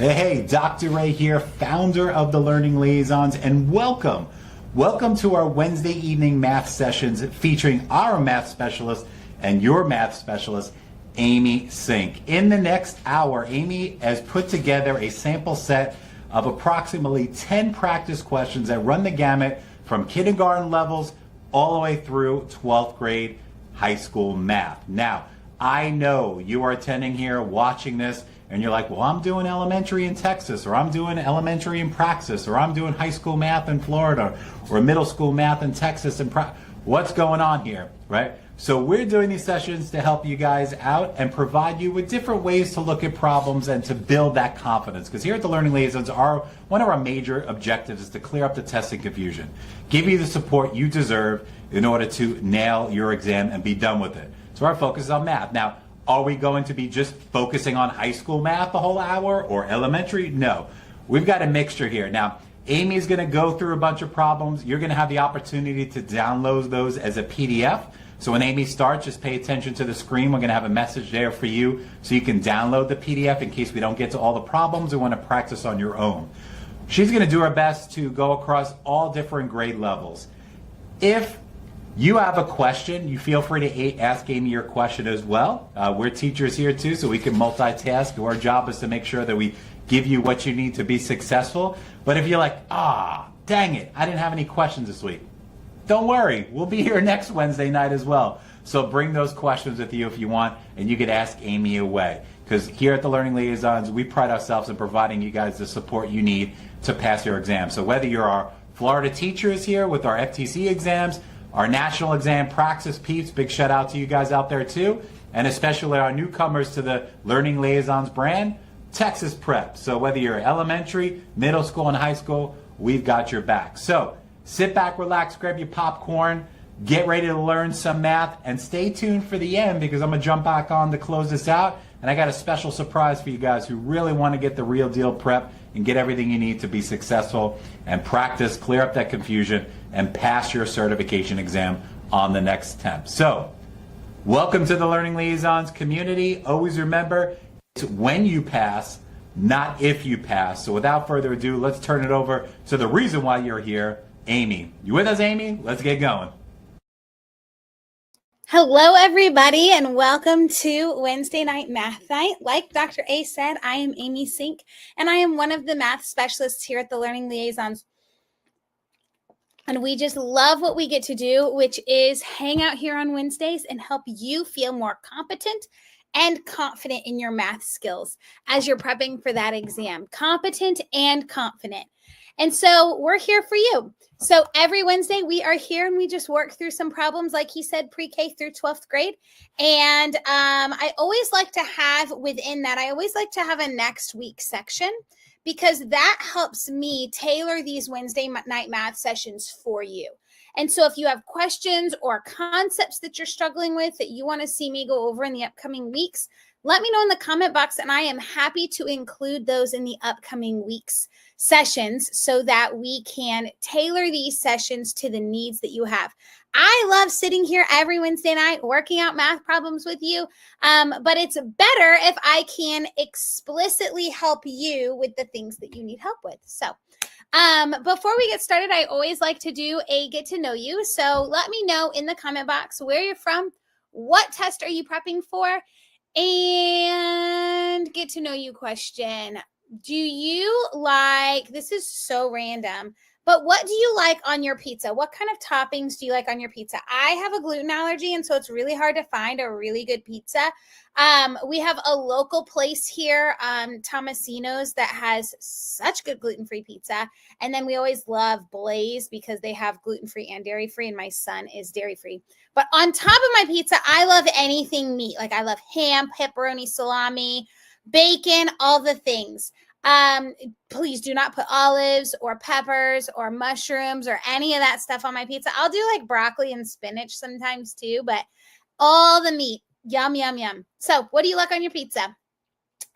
Hey, Dr. Ray here, founder of the Learning Liaisons, and welcome. Welcome to our Wednesday evening math sessions featuring our math specialist and your math specialist, Amy Sink. In the next hour, Amy has put together a sample set of approximately 10 practice questions that run the gamut from kindergarten levels all the way through 12th grade high school math. Now, I know you are attending here, watching this, and you're like, well, I'm doing elementary in Texas, or I'm doing elementary in Praxis, or I'm doing high school math in Florida, or middle school math in Texas. And what's going on here, right? So we're doing these sessions to help you guys out and provide you with different ways to look at problems and to build that confidence. Because here at the Learning Liaisons, one of our major objectives is to clear up the testing confusion, give you the support you deserve in order to nail your exam and be done with it. So our focus is on math. Now, are we going to be just focusing on high school math the whole hour or elementary? No. We've got a mixture here. Now, Amy's going to go through a bunch of problems. You're going to have the opportunity to download those as a PDF. So when Amy starts, just pay attention to the screen. We're going to have a message there for you so you can download the PDF in case we don't get to all the problems or want to practice on your own. She's going to do her best to go across all different grade levels. If you have a question, you feel free to ask Amy your question as well. We're teachers here too, so we can multitask. Our job is to make sure that we give you what you need to be successful. But if you're like, dang it, I didn't have any questions this week, don't worry. We'll be here next Wednesday night as well. So bring those questions with you if you want, and you could ask Amy away. Because here at the Learning Liaisons, we pride ourselves in providing you guys the support you need to pass your exam. So whether you're our Florida teachers here with our FTCE exams, our national exam Praxis peeps, big shout out to you guys out there too, and especially our newcomers to the Learning Liaisons brand, TExES Prep. So whether you're elementary, middle school, and high school, we've got your back. So sit back, relax, grab your popcorn, get ready to learn some math, and stay tuned for the end because I'm going to jump back on to close this out. And I got a special surprise for you guys who really want to get the real deal prep and get everything you need to be successful and practice, clear up that confusion, and pass your certification exam on the next attempt. So, welcome to the Learning Liaisons community. Always remember, it's when you pass, not if you pass. So without further ado, let's turn it over to the reason why you're here, Amy. You with us, Amy? Let's get going. Hello, everybody, and welcome to Wednesday Night Math Night. Like Dr. A said, I am Amy Sink, and I am one of the math specialists here at the Learning Liaisons. And we just love what we get to do, which is hang out here on Wednesdays and help you feel more competent and confident in your math skills as you're prepping for that exam. Competent and confident. And so we're here for you. So every Wednesday we are here and we just work through some problems, like he said, pre-K through 12th grade. And I always like to have within that, I always like to have a next week section because that helps me tailor these Wednesday night math sessions for you. And so if you have questions or concepts that you're struggling with that you want to see me go over in the upcoming weeks, let me know in the comment box, and I am happy to include those in the upcoming weeks sessions so that we can tailor these sessions to the needs that you have. I love sitting here every Wednesday night working out math problems with you, but it's better if I can explicitly help you with the things that you need help with. So before we get started, I always like to do a get to know you. So let me know in the comment box where you're from, what test are you prepping for, and get to know you question. Do you like, this is so random, but what do you like on your pizza? What kind of toppings do you like on your pizza? I have a gluten allergy, and so it's really hard to find a really good pizza. We have a local place here, Tomasino's, that has such good gluten-free pizza. And then we always love Blaze because they have gluten-free and dairy-free, and my son is dairy-free. But on top of my pizza, I love anything meat. Like I love ham, pepperoni, salami, bacon, all the things. Please do not put olives or peppers or mushrooms or any of that stuff on my pizza. I'll do like broccoli and spinach sometimes too, but all the meat, yum, yum, yum. So what do you like on your pizza?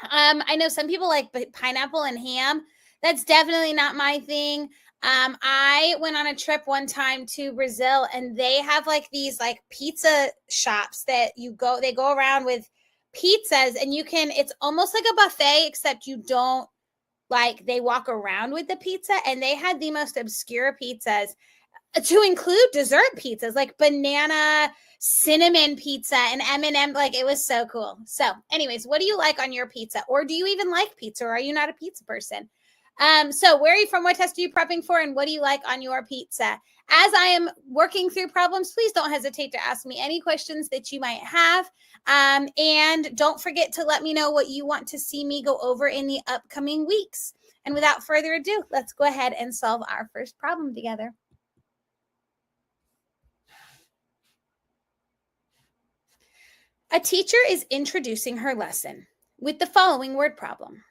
I know some people like pineapple and ham. That's definitely not my thing. I went on a trip one time to Brazil, and they have like these like pizza shops that they go around with pizzas, and it's almost like a buffet, except you don't Like they walk around with the pizza, and they had the most obscure pizzas, to include dessert pizzas like banana cinnamon pizza and M&M. Like it was so cool. So anyways, what do you like on your pizza? Or do you even like pizza? Or are you not a pizza person? So where are you from? What test are you prepping for? And what do you like on your pizza? As I am working through problems, please don't hesitate to ask me any questions that you might have. And don't forget to let me know what you want to see me go over in the upcoming weeks. And without further ado, let's go ahead and solve our first problem together. A teacher is introducing her lesson with the following word problem.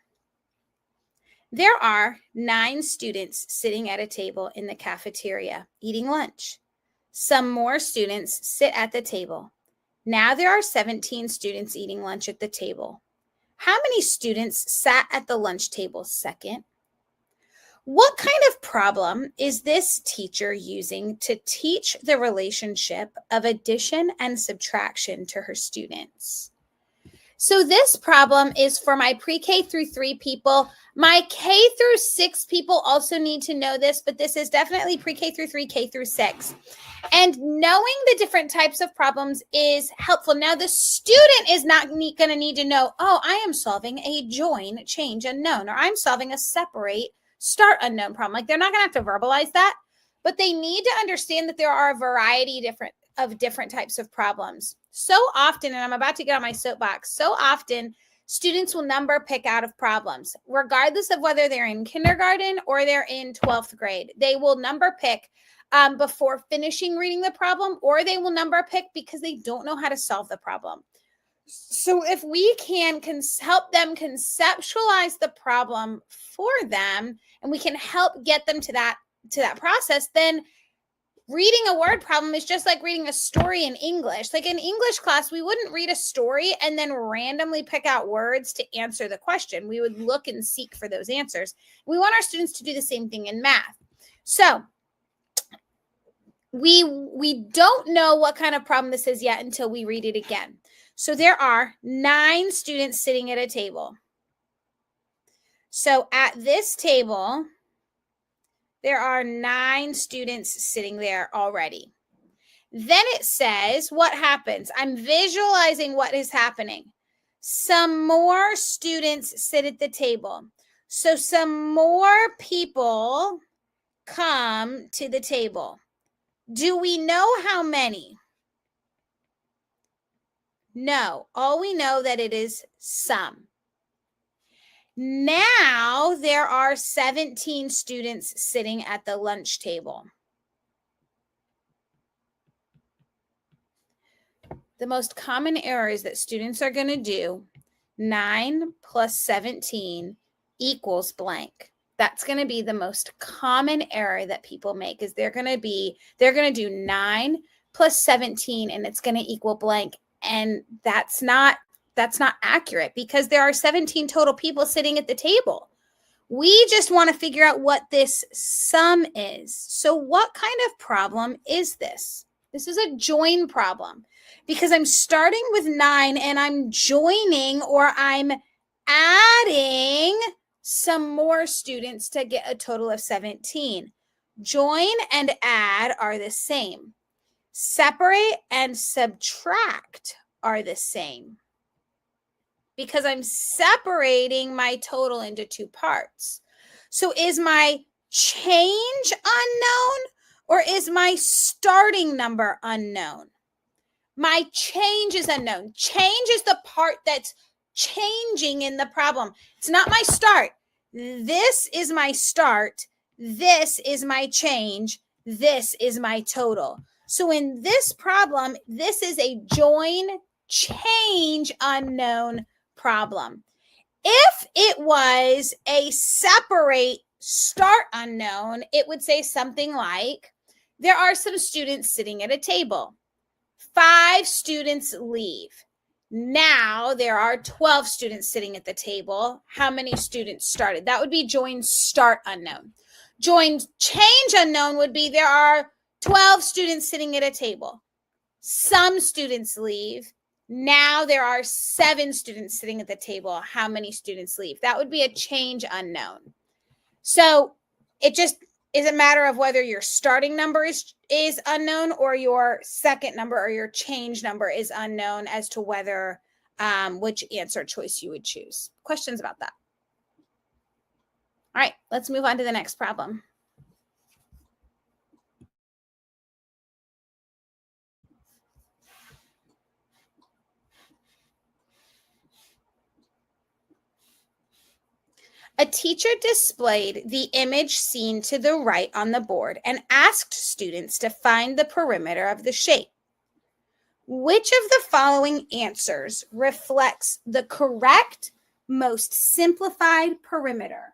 There are 9 students sitting at a table in the cafeteria eating lunch. Some more students sit at the table. Now there are 17 students eating lunch at the table. How many students sat at the lunch table second? What kind of problem is this teacher using to teach the relationship of addition and subtraction to her students? So this problem is for my pre-K through 3 people. My K through 6 people also need to know this, but this is definitely pre-K through 3, K through 6. And knowing the different types of problems is helpful. Now, the student is not going to need to know, oh, I am solving a join, change, unknown, or I'm solving a separate, start, unknown problem. Like they're not going to have to verbalize that, but they need to understand that there are a variety of different types of problems. So often, and I'm about to get on my soapbox, so often students will number pick out of problems, regardless of whether they're in kindergarten or they're in 12th grade. They will number pick before finishing reading the problem, or they will number pick because they don't know how to solve the problem. So if we can help them conceptualize the problem for them, and we can help get them to that process, then reading a word problem is just like reading a story in English. Like in English class, we wouldn't read a story and then randomly pick out words to answer the question. We would look and seek for those answers. We want our students to do the same thing in math. So we don't know what kind of problem this is yet until we read it again. So there are 9 students sitting at a table. So at this table, there are 9 students sitting there already. Then it says, what happens? I'm visualizing what is happening. Some more students sit at the table. So some more people come to the table. Do we know how many? No, all we know that it is some. Now there are 17 students sitting at the lunch table. The most common errors that students are going to do, 9 plus 17 equals blank. That's going to be the most common error that people make, is they're going to do 9 plus 17 and it's going to equal blank. And that's not accurate, because there are 17 total people sitting at the table. We just want to figure out what this sum is. So what kind of problem is this? This is a join problem, because I'm starting with 9 and I'm joining, or I'm adding some more students to get a total of 17. Join and add are the same. Separate and subtract are the same, because I'm separating my total into 2 parts. So is my change unknown, or is my starting number unknown? My change is unknown. Change is the part that's changing in the problem. It's not my start. This is my start. This is my change. This is my total. So in this problem, this is a join, change, unknown problem. If it was a separate, start, unknown, it would say something like, there are some students sitting at a table. 5 students leave. Now there are 12 students sitting at the table. How many students started? That would be join, start, unknown. Join, change, unknown would be, there are 12 students sitting at a table. Some students leave. Now there are 7 students sitting at the table. How many students leave? That would be a change unknown. So it just is a matter of whether your starting number is unknown or your second number or your change number is unknown as to whether which answer choice you would choose. Questions about that? All right, let's move on to the next problem. A teacher displayed the image seen to the right on the board and asked students to find the perimeter of the shape. Which of the following answers reflects the correct, most simplified perimeter?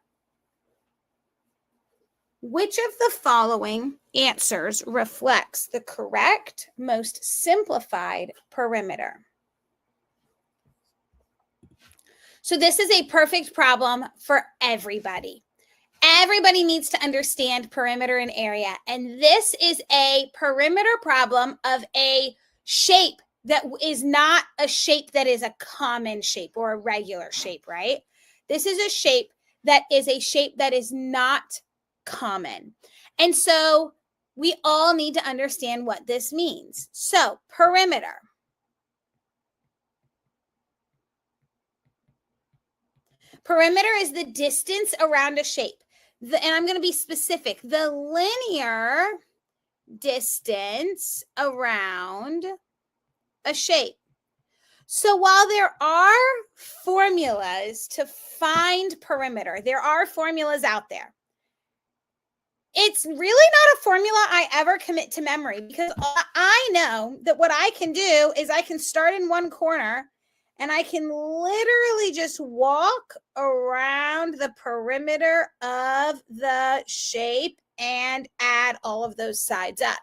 Which of the following answers reflects the correct, most simplified perimeter? So this is a perfect problem for everybody. Everybody needs to understand perimeter and area. And this is a perimeter problem of a shape that is not a shape that is a common shape or a regular shape, right? This is a shape that is not common. And so we all need to understand what this means. So perimeter. Perimeter is the distance around a shape. And I'm going to be specific. The linear distance around a shape. So while there are formulas to find perimeter, there are formulas out there. It's really not a formula I ever commit to memory because I know that what I can do is I can start in one corner and I can literally just walk around the perimeter of the shape and add all of those sides up.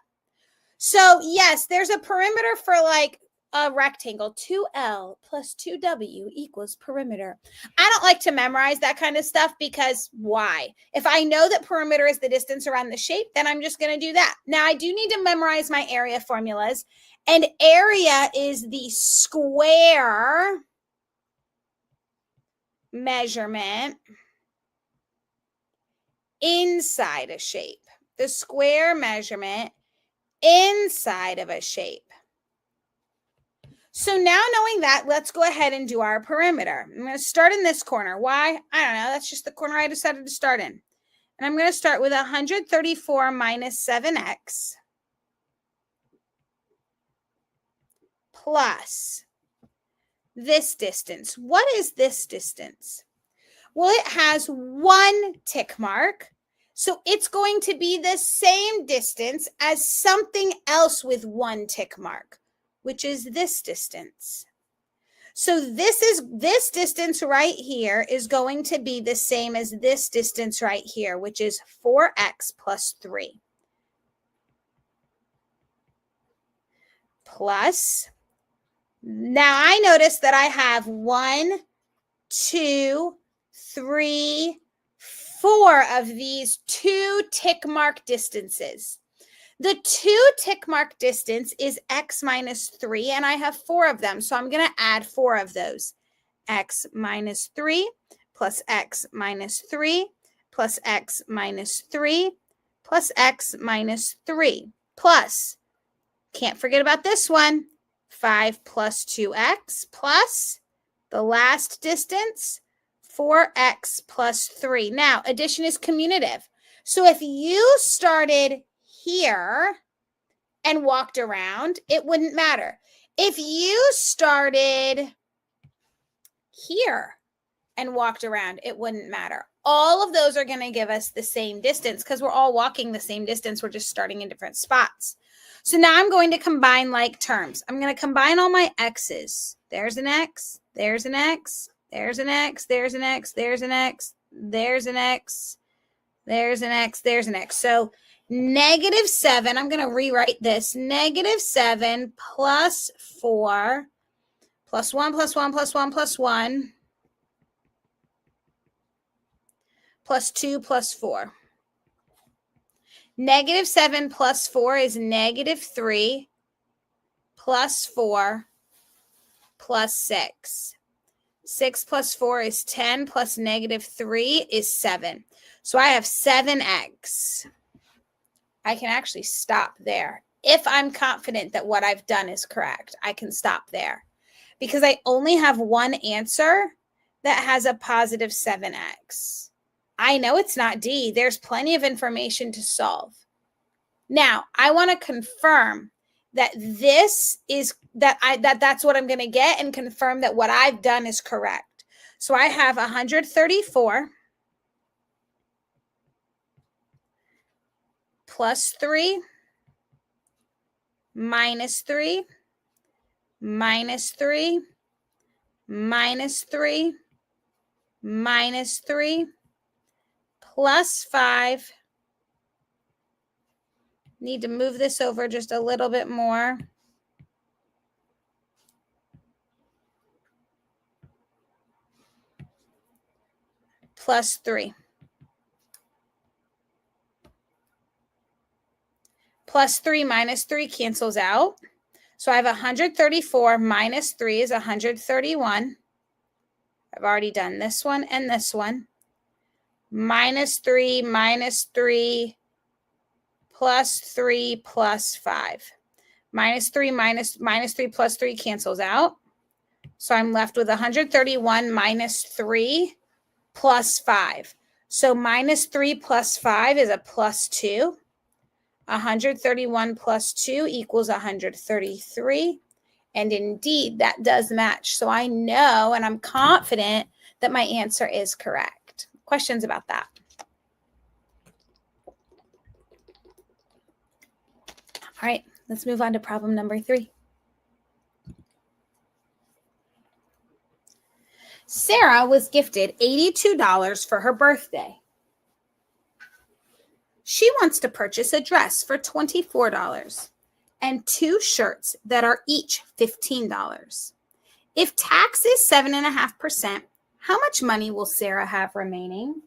So yes, there's a perimeter for like a rectangle. 2L plus 2W equals perimeter. I don't like to memorize that kind of stuff because why? If I know that perimeter is the distance around the shape, then I'm just going to do that. Now I do need to memorize my area formulas. And area is the square measurement inside a shape. The square measurement inside of a shape. So now knowing that, let's go ahead and do our perimeter. I'm going to start in this corner. Why? I don't know. That's just the corner I decided to start in. And I'm going to start with 134 minus 7x plus this distance. What is this distance? Well, it has 1 tick mark. So it's going to be the same distance as something else with 1 tick mark, which is this distance. So this distance right here is going to be the same as this distance right here, which is 4x plus 3. Plus, now I notice that I have 1, 2, 3, 4 of these 2 tick mark distances. The 2 tick mark distance is x minus 3, and I have 4 of them. So I'm going to add 4 of those. X minus 3 plus x minus 3 plus x minus 3 plus x minus 3 plus, can't forget about this one, 5 plus 2x plus the last distance, 4x plus 3. Now, addition is commutative. So if you started here and walked around, it wouldn't matter. If you started here and walked around, it wouldn't matter. All of those are going to give us the same distance because we're all walking the same distance. We're just starting in different spots. So now I'm going to combine like terms. I'm going to combine all my x's. There's an x, there's an x, there's an x, there's an x, there's an x, there's an x, there's an x, there's an x. So -7, I'm going to rewrite this. -7 plus 4 plus 1 plus 1 plus 1 plus 1 plus 2 plus 4. -7 plus 4 is -3 plus 4 plus 6. 6 plus 4 is 10 plus negative 3 is 7. So I have 7x. I can actually stop there. If I'm confident that what I've done is correct, I can stop there because I only have one answer that has a positive 7x. I know it's not D. There's plenty of information to solve. Now, I want to confirm that this is that's what I'm going to get and confirm that what I've done is correct. So I have 134 plus 3 minus 3 minus 3 minus 3 minus 3 plus 5. Need to move this over just a little bit more. Plus 3. Plus 3 minus 3 cancels out. So I have 134 minus 3 is 131. I've already done this one and this one. Minus 3 plus 3 plus 5. Minus 3 plus 3 cancels out. So I'm left with 131 minus 3 plus 5. So minus 3 plus 5 is a plus 2. 131 plus 2 equals 133. And indeed, that does match. So I know and I'm confident that my answer is correct. Questions about that? All right, let's move on to problem number 3. Sarah was gifted $82 for her birthday. She wants to purchase a dress for $24 and 2 shirts that are each $15. If tax is 7.5%, how much money will Sarah have remaining?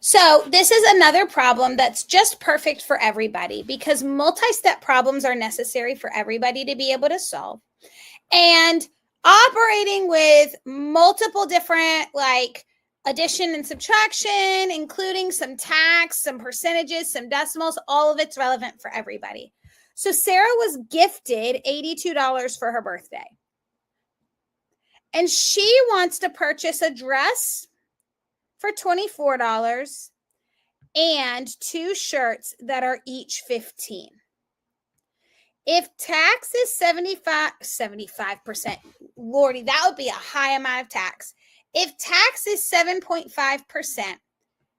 So this is another problem that's just perfect for everybody because multi-step problems are necessary for everybody to be able to solve. And operating with multiple different like addition and subtraction, including some tax, some percentages, some decimals, all of it's relevant for everybody. So Sarah was gifted $82 for her birthday. And she wants to purchase a dress for $24 and 2 shirts that are each $15. If tax is 75%, Lordy, that would be a high amount of tax. If tax is 7.5%,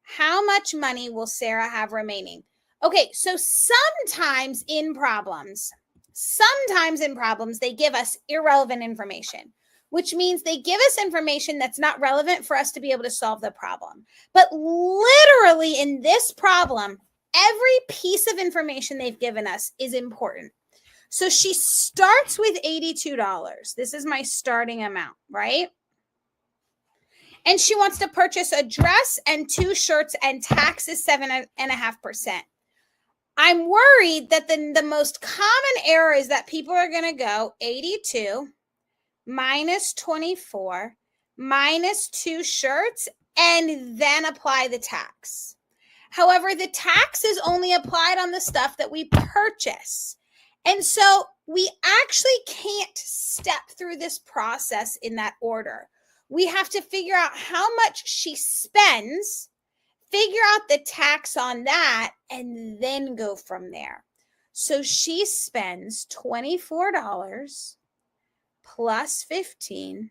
how much money will Sarah have remaining? Okay, so sometimes in problems, they give us irrelevant information, which means they give us information that's not relevant for us to be able to solve the problem. But literally in this problem, every piece of information they've given us is important. So she starts with $82. This is my starting amount, right? And she wants to purchase a dress and 2 shirts and tax is 7.5%. I'm worried that the most common error is that people are going to go 82 minus 24 minus 2 shirts and then apply the tax. However, the tax is only applied on the stuff that we purchase. And so we actually can't step through this process in that order. We have to figure out how much she spends, figure out the tax on that, and then go from there. So she spends $24 plus 15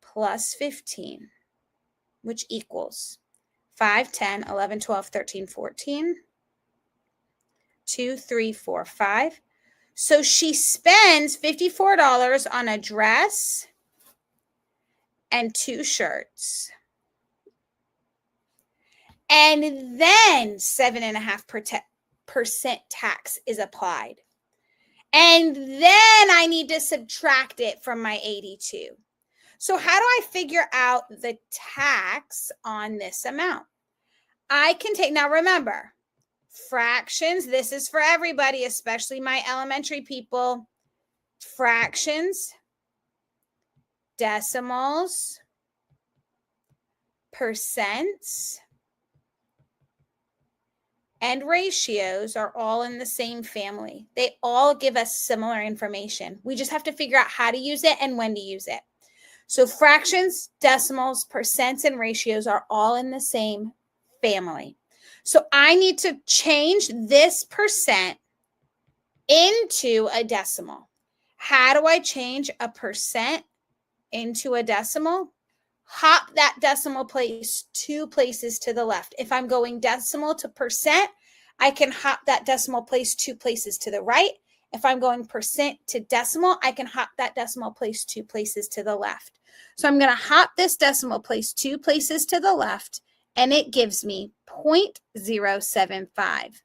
plus 15, which equals 5, 10, 11, 12, 13, 14, 2, 3, 4, 5. So she spends $54 on a dress and 2 shirts. And then 7.5% tax is applied. And then I need to subtract it from my 82. So how do I figure out the tax on this amount? I can take, now remember, Fractions, this is for everybody, especially my elementary people. Fractions, decimals, percents, and ratios are all in the same family. They all give us similar information. We just have to figure out how to use it and when to use it. So fractions, decimals, percents, and ratios are all in the same family. So I need to change this percent into a decimal. How do I change a percent into a decimal? Hop that decimal place 2 places to the left. If I'm going decimal to percent, I can hop that decimal place 2 places to the right. If I'm going percent to decimal, I can hop that decimal place 2 places to the left. So I'm going to hop this decimal place 2 places to the left, and it gives me 0.075.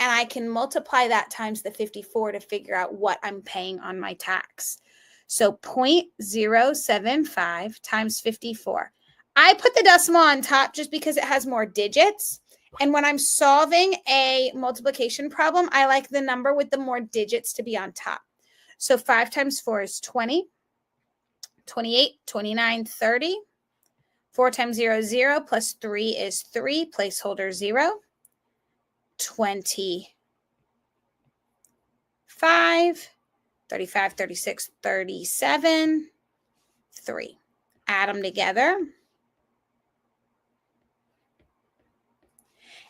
And I can multiply that times the 54 to figure out what I'm paying on my tax. So 0.075 times 54. I put the decimal on top just because it has more digits. And when I'm solving a multiplication problem, I like the number with the more digits to be on top. So 5 times 4 is 20, 28, 29, 30. 4 times 0 is 0, plus 3 is 3, placeholder 0. 25, 35, 36, 37, 3. Add them together.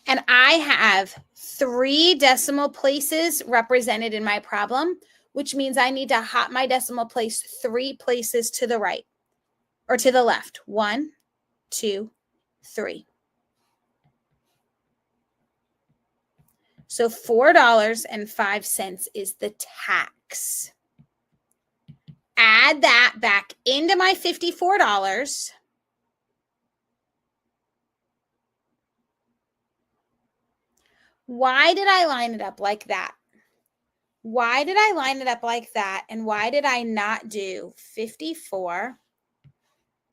And I have 3 decimal places represented in my problem, which means I need to hop my decimal place 3 places to the right or to the left. 1, 2, 3. So $4.05 is the tax. Add that back into my $54. Why did I line it up like that? Why did I line it up like that? And why did I not do 54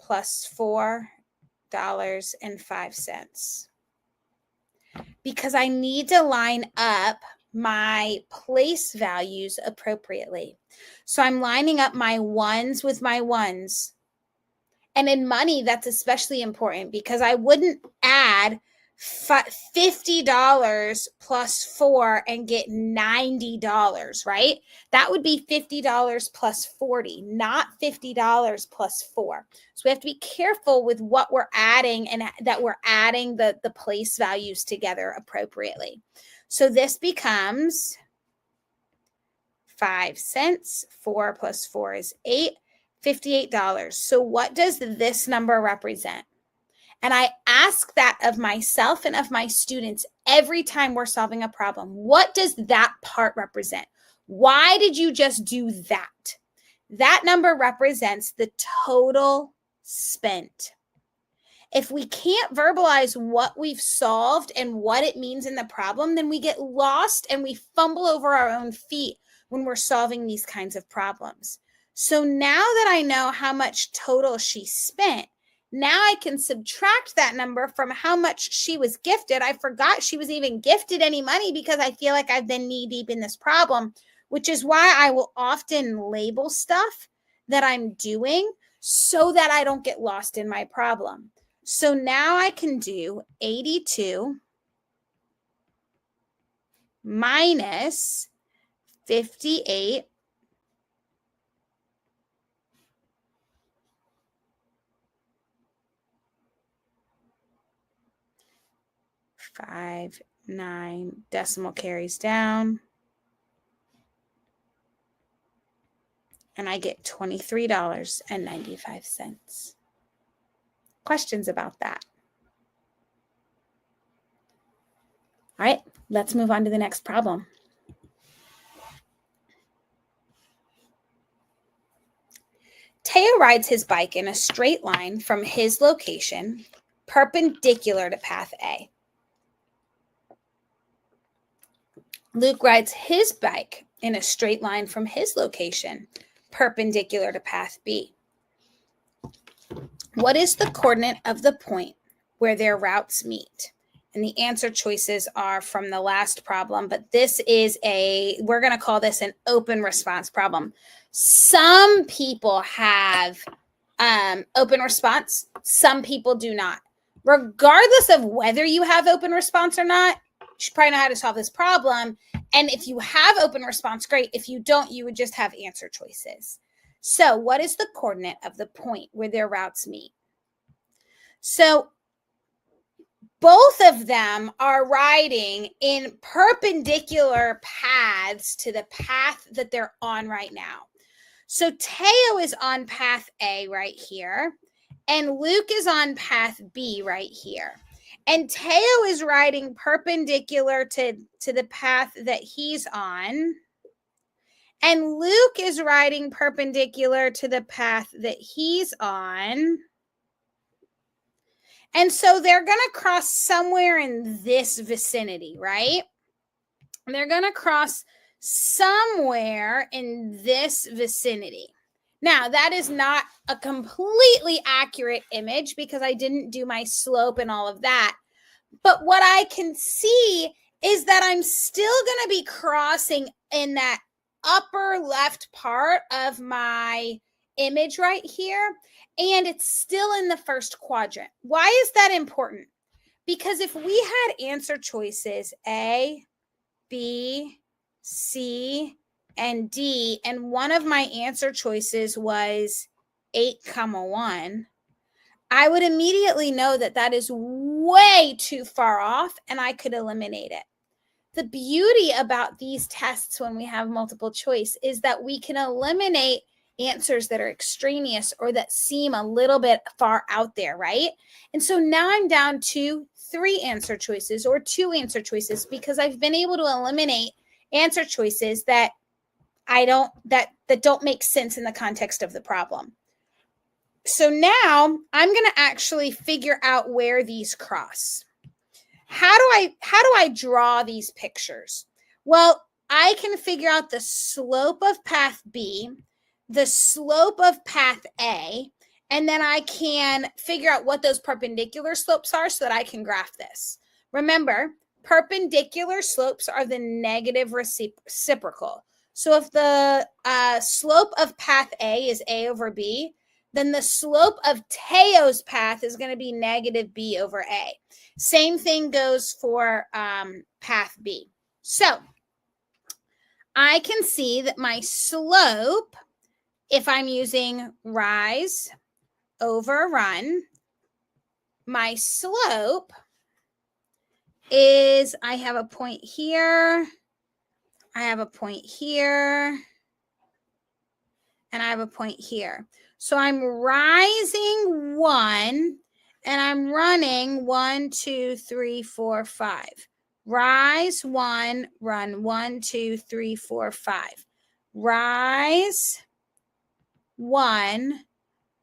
plus $4.05? Because I need to line up my place values appropriately. So I'm lining up my ones with my ones. And in money, that's especially important because I wouldn't add $50 plus 4 and get $90, right? That would be $50 plus 40, not $50 plus 4. So we have to be careful with what we're adding and that we're adding the place values together appropriately. So this becomes 5 cents. 4 plus 4 is 8, $58. So what does this number represent? And I ask that of myself and of my students every time we're solving a problem. What does that part represent? Why did you just do that? That number represents the total spent. If we can't verbalize what we've solved and what it means in the problem, then we get lost and we fumble over our own feet when we're solving these kinds of problems. So now that I know how much total she spent, now I can subtract that number from how much she was gifted. I forgot she was even gifted any money because I feel like I've been knee deep in this problem, which is why I will often label stuff that I'm doing so that I don't get lost in my problem. So now I can do 82 minus 58 5, 9, decimal carries down. And I get $23.95. Questions about that? All right, let's move on to the next problem. Teo rides his bike in a straight line from his location, perpendicular to path A. Luke rides his bike in a straight line from his location, perpendicular to path B. What is the coordinate of the point where their routes meet? And the answer choices are from the last problem, but this is we're going to call this an open response problem. Some people have open response. Some people do not. Regardless of whether you have open response or not, you should probably know how to solve this problem. And if you have open response, great. If you don't, you would just have answer choices. So what is the coordinate of the point where their routes meet? So both of them are riding in perpendicular paths to the path that they're on right now. So Teo is on path A right here, and Luke is on path B right here. And Teo is riding perpendicular to the path that he's on. And Luke is riding perpendicular to the path that he's on. And so they're going to cross somewhere in this vicinity, right? They're going to cross somewhere in this vicinity. Now, that is not a completely accurate image because I didn't do my slope and all of that. But what I can see is that I'm still going to be crossing in that upper left part of my image right here. And it's still in the first quadrant. Why is that important? Because if we had answer choices A, B, C, and D, and one of my answer choices was 8, 1, I would immediately know that that is way too far off and I could eliminate it. The beauty about these tests when we have multiple choice is that we can eliminate answers that are extraneous or that seem a little bit far out there, right? And so now I'm down to 3 answer choices or 2 answer choices because I've been able to eliminate answer choices that that don't make sense in the context of the problem. So now I'm going to actually figure out where these cross. How do I draw these pictures? Well, I can figure out the slope of path B, the slope of path A, and then I can figure out what those perpendicular slopes are so that I can graph this. Remember, perpendicular slopes are the negative reciprocal. So if the slope of path A is A over B, then the slope of Teo's path is going to be negative B over A. Same thing goes for path B. So I can see that my slope, if I'm using rise over run, my slope is I have a point here, I have a point here, and I have a point here. So I'm rising 1 and I'm running 1, 2, 3, 4, 5. Rise 1, run 1, 2, 3, 4, 5. Rise 1,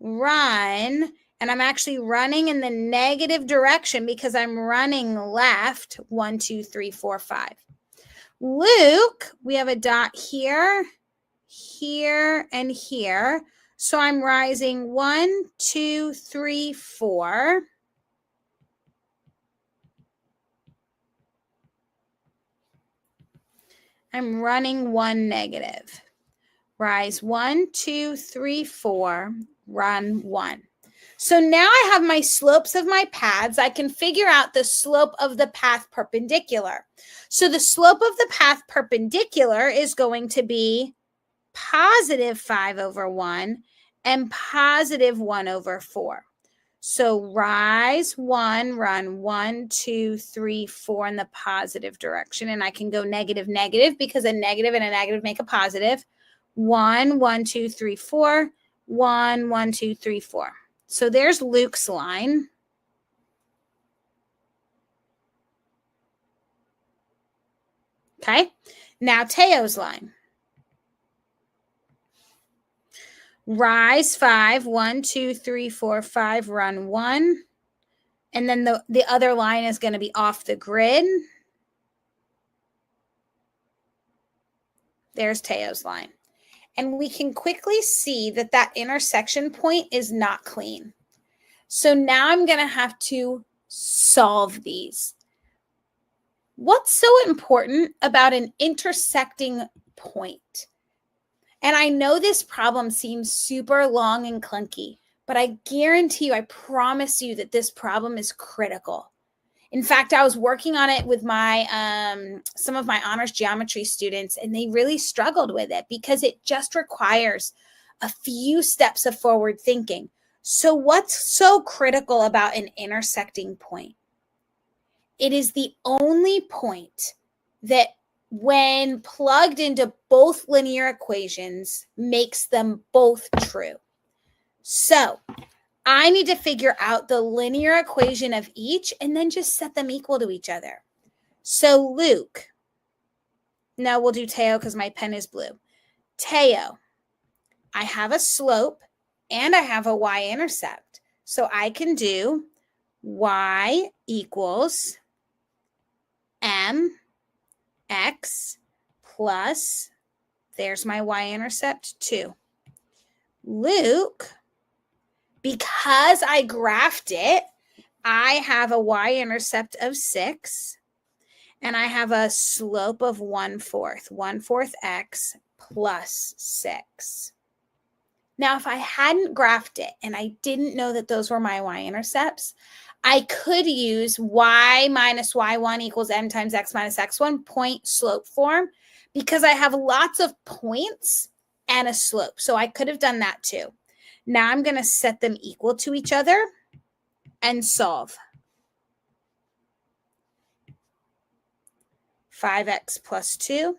run, and I'm actually running in the negative direction because I'm running left 1, 2, 3, 4, 5. Luke, we have a dot here, here, and here. So I'm rising 1, 2, 3, 4. I'm running 1 negative. Rise 1, 2, 3, 4, run 1. So now I have my slopes of my paths. I can figure out the slope of the path perpendicular. So the slope of the path perpendicular is going to be positive 5 over 1 and positive 1 over 4. So rise 1, run 1, 2, 3, 4 in the positive direction. And I can go negative, negative because a negative and a negative make a positive. 1, 1, 2, 3, 4, 1, 1, 2, 3, 4. So there's Luke's line. Okay. Now Teo's line. Rise 5, 1, 2, 3, 4, 5, run 1. And then the other line is going to be off the grid. There's Teo's line. And we can quickly see that that intersection point is not clean. So now I'm going to have to solve these. What's so important about an intersecting point? And I know this problem seems super long and clunky, but I guarantee you, I promise you that this problem is critical. In fact, I was working on it with my some of my honors geometry students, and they really struggled with it because it just requires a few steps of forward thinking. So what's so critical about an intersecting point? It is the only point that when plugged into both linear equations makes them both true. So I need to figure out the linear equation of each and then just set them equal to each other. So Luke, no, we'll do Teo because my pen is blue. Teo, I have a slope and I have a y-intercept. So I can do y equals mx plus, there's my y-intercept, 2. Luke, because I graphed it, I have a y-intercept of 6, and I have a slope of 1/4 x plus 6. Now, if I hadn't graphed it and I didn't know that those were my y-intercepts, I could use y minus y1 equals m times x minus x1 point slope form because I have lots of points and a slope. So I could have done that too. Now I'm going to set them equal to each other and solve. 5x plus 2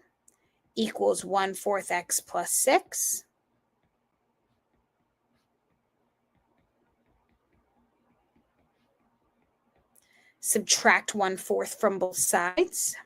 equals 1/4 x plus 6. Subtract 1/4 from both sides.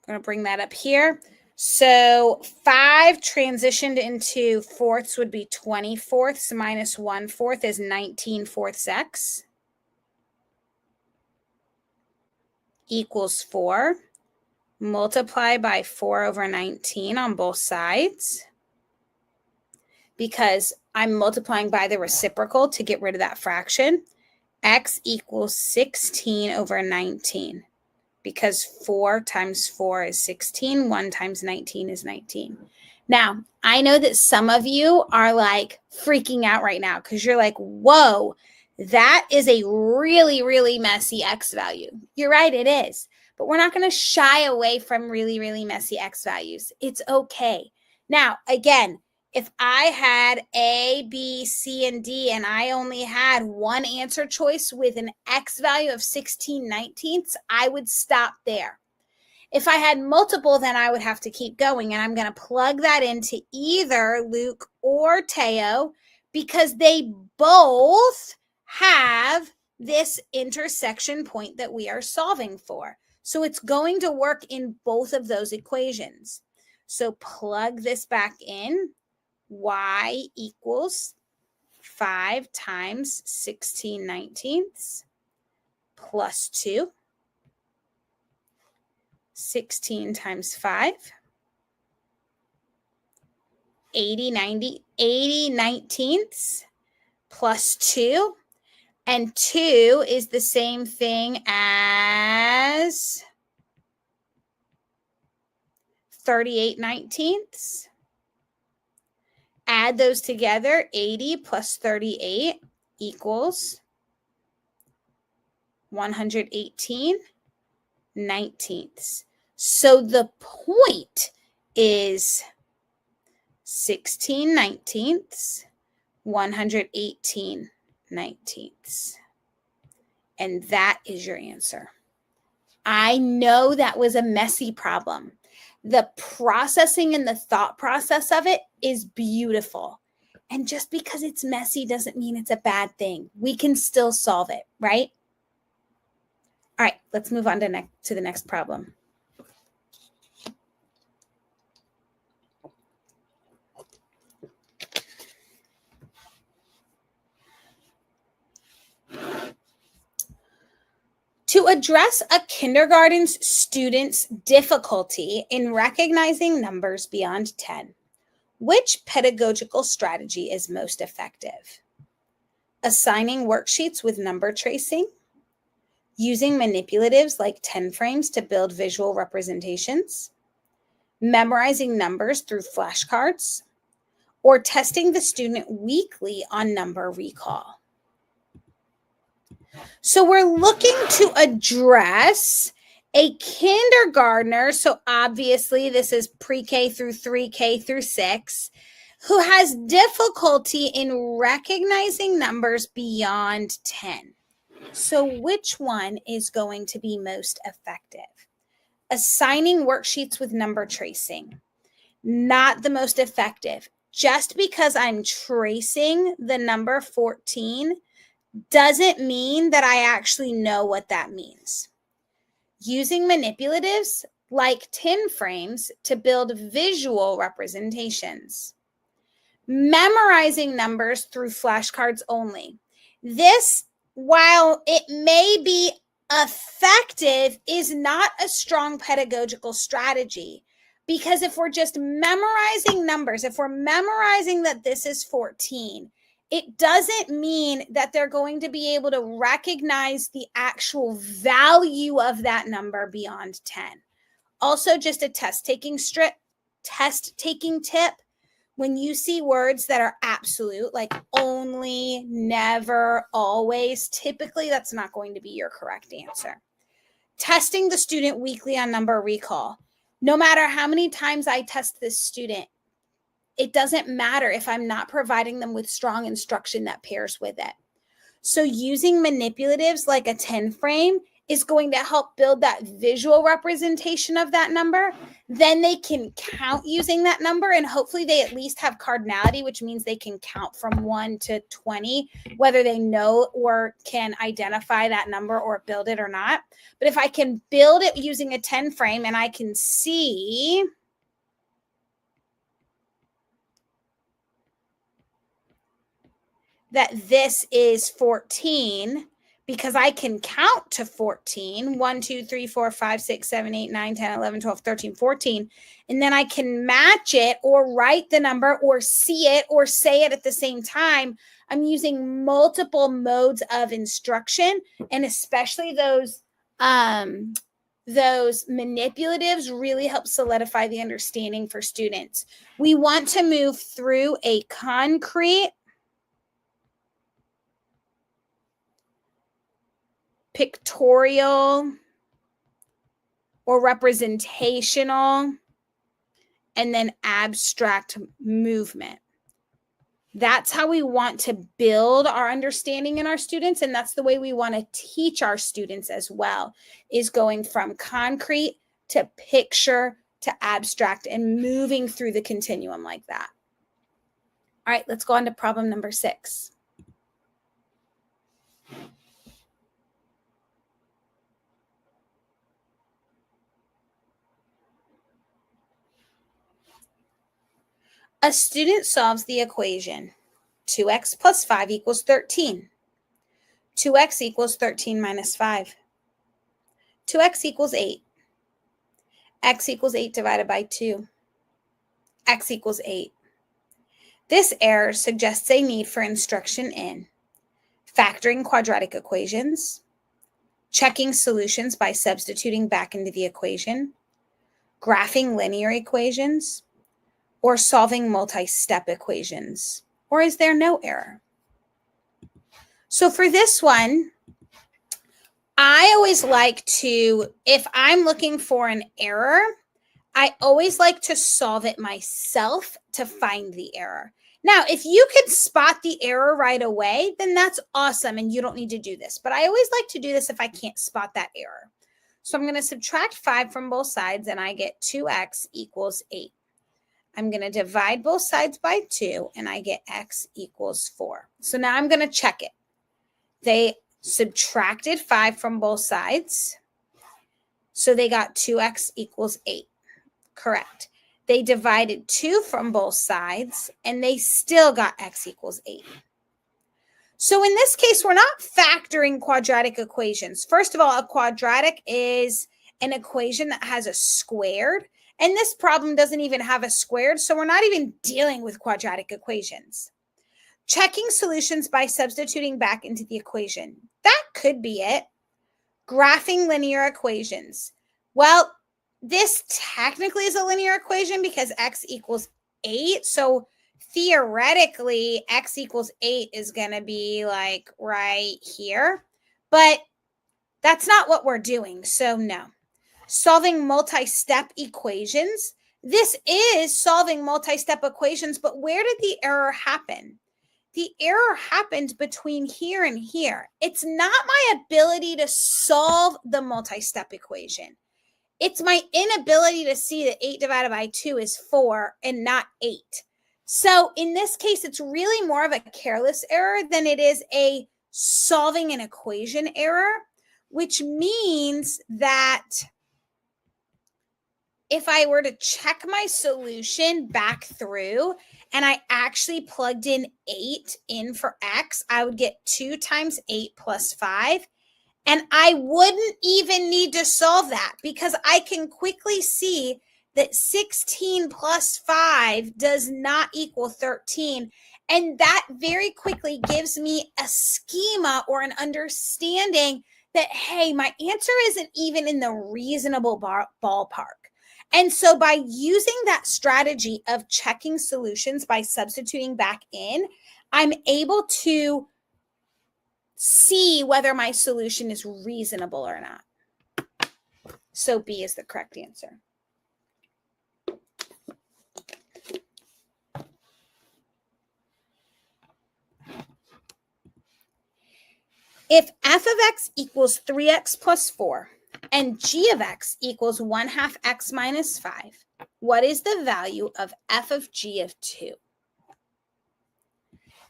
I'm going to bring that up here. So 5 transitioned into fourths would be 20/4 minus 1/4 is 19/4 x equals 4. Multiply by 4/19 on both sides because I'm multiplying by the reciprocal to get rid of that fraction. X equals 16/19. Because 4 times 4 is 16, 1 times 19 is 19. Now, I know that some of you are like freaking out right now because you're like, whoa, that is a really, really messy x value. You're right, it is. But we're not going to shy away from really, really messy x values. It's okay. Now, again, if I had A, B, C, and D, and I only had one answer choice with an x value of 16/19, I would stop there. If I had multiple, then I would have to keep going, and I'm going to plug that into either Luke or Teo because they both have this intersection point that we are solving for. So it's going to work in both of those equations. So plug this back in. Y equals 5 times 16/19 plus 2. 16 times 5. 80 19ths plus 2. And 2 is the same thing as 38/19. Add those together, 80 plus 38 equals 118/19. So the point is 16/19, 118/19. And that is your answer. I know that was a messy problem. The processing and the thought process of it is beautiful. And just because it's messy doesn't mean it's a bad thing. We can still solve it, right? All right, let's move on to the next problem. To address a kindergarten student's difficulty in recognizing numbers beyond 10, which pedagogical strategy is most effective? Assigning worksheets with number tracing, using manipulatives like 10 frames to build visual representations, memorizing numbers through flashcards, or testing the student weekly on number recall. So we're looking to address a kindergartner, so obviously this is pre-K through 3K through 6, who has difficulty in recognizing numbers beyond 10. So which one is going to be most effective? Assigning worksheets with number tracing, not the most effective. Just because I'm tracing the number 14 doesn't mean that I actually know what that means. Using manipulatives like 10 frames to build visual representations. Memorizing numbers through flashcards only. This, while it may be effective, is not a strong pedagogical strategy, because if we're just memorizing numbers, if we're memorizing that this is 14, it doesn't mean that they're going to be able to recognize the actual value of that number beyond 10. Also, just a test-taking tip. When you see words that are absolute, like only, never, always, typically that's not going to be your correct answer. Testing the student weekly on number recall. No matter how many times I test this student, it doesn't matter if I'm not providing them with strong instruction that pairs with it. So using manipulatives like a 10 frame is going to help build that visual representation of that number. Then they can count using that number, and hopefully they at least have cardinality, which means they can count from 1 to 20, whether they know or can identify that number or build it or not. But if I can build it using a 10 frame and I can see that this is 14, because I can count to 14, 1, 2, 3, 4, 5, 6, 7, 8, 9, 10, 11, 12, 13, 14, and then I can match it or write the number or see it or say it at the same time. I'm using multiple modes of instruction, and especially those manipulatives really help solidify the understanding for students. We want to move through a concrete, pictorial, or representational, and then abstract movement. That's how we want to build our understanding in our students, and that's the way we want to teach our students as well, is going from concrete to picture to abstract and moving through the continuum like that. All right, let's go on to problem number 6. A student solves the equation 2x plus 5 equals 13. 2x equals 13 minus 5. 2x equals 8. X equals 8 divided by 2. X equals 8. This error suggests a need for instruction in factoring quadratic equations, checking solutions by substituting back into the equation, graphing linear equations, or solving multi-step equations. Or is there no error? So for this one, I always like to, if I'm looking for an error, I always like to solve it myself to find the error. Now, if you can spot the error right away, then that's awesome and you don't need to do this. But I always like to do this if I can't spot that error. So I'm going to subtract 5 from both sides and I get 2x equals 8. I'm going to divide both sides by 2 and I get x equals 4. So now I'm going to check it. They subtracted 5 from both sides. So they got 2x equals 8. Correct. They divided 2 from both sides and they still got x equals 8. So in this case, we're not factoring quadratic equations. First of all, a quadratic is an equation that has a squared, and this problem doesn't even have a squared, so we're not even dealing with quadratic equations. Checking solutions by substituting back into the equation. That could be it. Graphing linear equations. Well, this technically is a linear equation because x equals 8. So theoretically, x equals 8 is going to be like right here. But that's not what we're doing. So no. Solving multi-step equations. This is solving multi-step equations, but where did the error happen? The error happened between here and here. It's not my ability to solve the multi-step equation. It's my inability to see that 8 divided by 2 is 4 and not 8. So in this case, it's really more of a careless error than it is a solving an equation error, which means that if I were to check my solution back through and I actually plugged in 8 in for x, I would get 2 times 8 plus 5. And I wouldn't even need to solve that because I can quickly see that 16 plus 5 does not equal 13. And that very quickly gives me a schema or an understanding that, hey, my answer isn't even in the reasonable ballpark. And so by using that strategy of checking solutions by substituting back in, I'm able to see whether my solution is reasonable or not. So B is the correct answer. If f of x equals 3x plus 4 and g of x equals 1/2 x minus 5, what is the value of f of g of 2?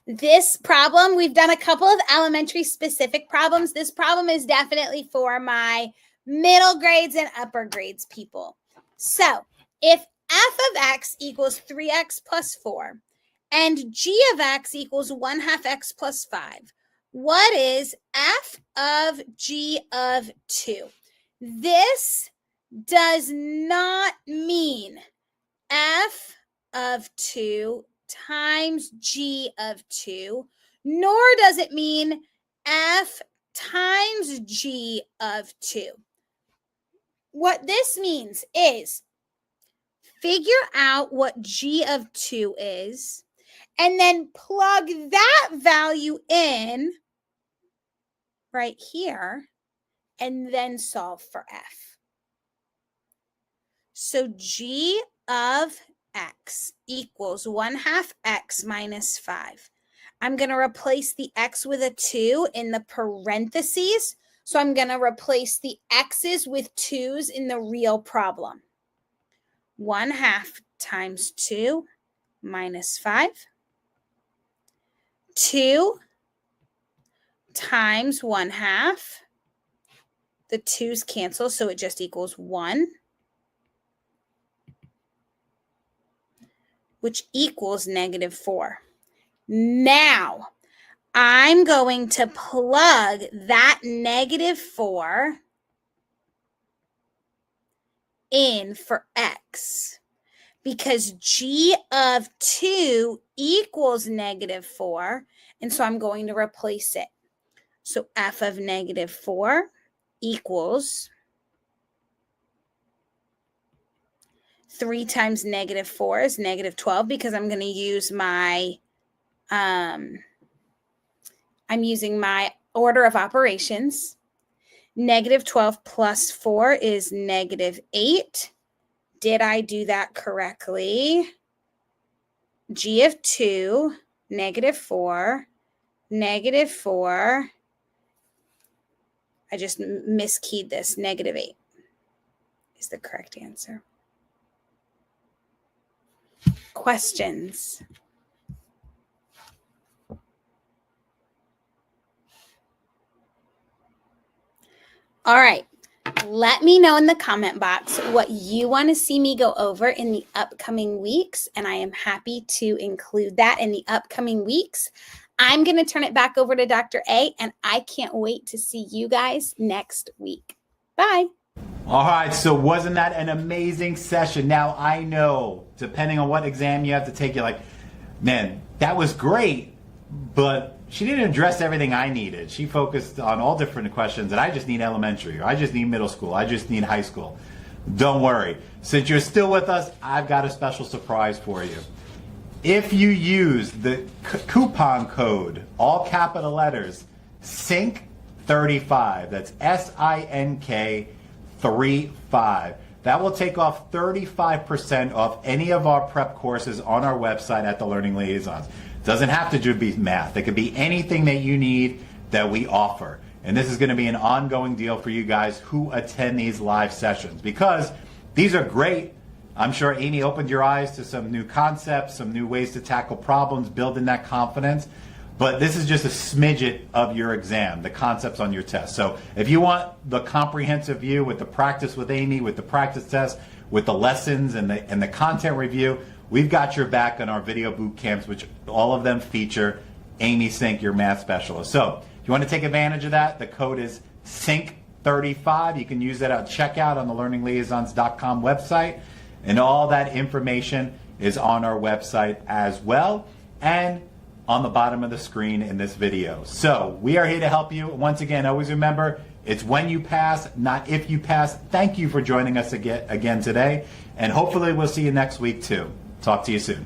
This problem, we've done a couple of elementary specific problems. This problem is definitely for my middle grades and upper grades people. So if f of x equals 3x plus 4 and g of x equals 1/2 x plus 5, what is f of g of 2? This does not mean f of 2 times g of 2, nor does it mean f times g of 2. What this means is figure out what g of 2 is, and then plug that value in right here, and then solve for f. So g of x equals 1/2 x minus 5. I'm going to replace the x with a 2 in the parentheses. So I'm going to replace the x's with 2's in the real problem. 1/2 times 2 minus 5. 2 times 1/2. The 2's cancel, so it just equals 1. Which equals -4. Now, I'm going to plug that -4 in for x because g of 2 equals -4, and so I'm going to replace it. So f of -4 equals 3 times -4 is -12 because I'm going to use my, I'm using my order of operations. -12 plus 4 is -8. Did I do that correctly? G of 2, -4, -4. I just miskeyed this. -8 is the correct answer. Questions? All right. Let me know in the comment box what you want to see me go over in the upcoming weeks, and I am happy to include that in the upcoming weeks. I'm going to turn it back over to Dr. A, and I can't wait to see you guys next week. Bye. All right, so wasn't that an amazing session? Now, I know, depending on what exam you have to take, you're like, man, that was great, but she didn't address everything I needed. She focused on all different questions, and I just need elementary, or I just need middle school, I just need high school. Don't worry. Since you're still with us, I've got a special surprise for you. If you use the coupon code, all capital letters, SINK35, that's SINK 35, that will take off 35% off any of our prep courses on our website at the Learning Liaisons. It doesn't have to just be math. It could be anything that you need that we offer. And this is going to be an ongoing deal for you guys who attend these live sessions, because these are great. I'm sure Amy opened your eyes to some new concepts, some new ways to tackle problems, building that confidence. But this is just a smidget of your exam, the concepts on your test. So if you want the comprehensive view with the practice with Amy, with the practice test, with the lessons and the content review, we've got your back on our video boot camps, which all of them feature Amy Sink, your math specialist. So if you want to take advantage of that, the code is SINK35. You can use that at checkout on the learningliaisons.com website. And all that information is on our website as well, and on the bottom of the screen in this video. So we are here to help you. Once again, always remember, it's when you pass, not if you pass. Thank you for joining us again today, and hopefully we'll see you next week too. Talk to you soon.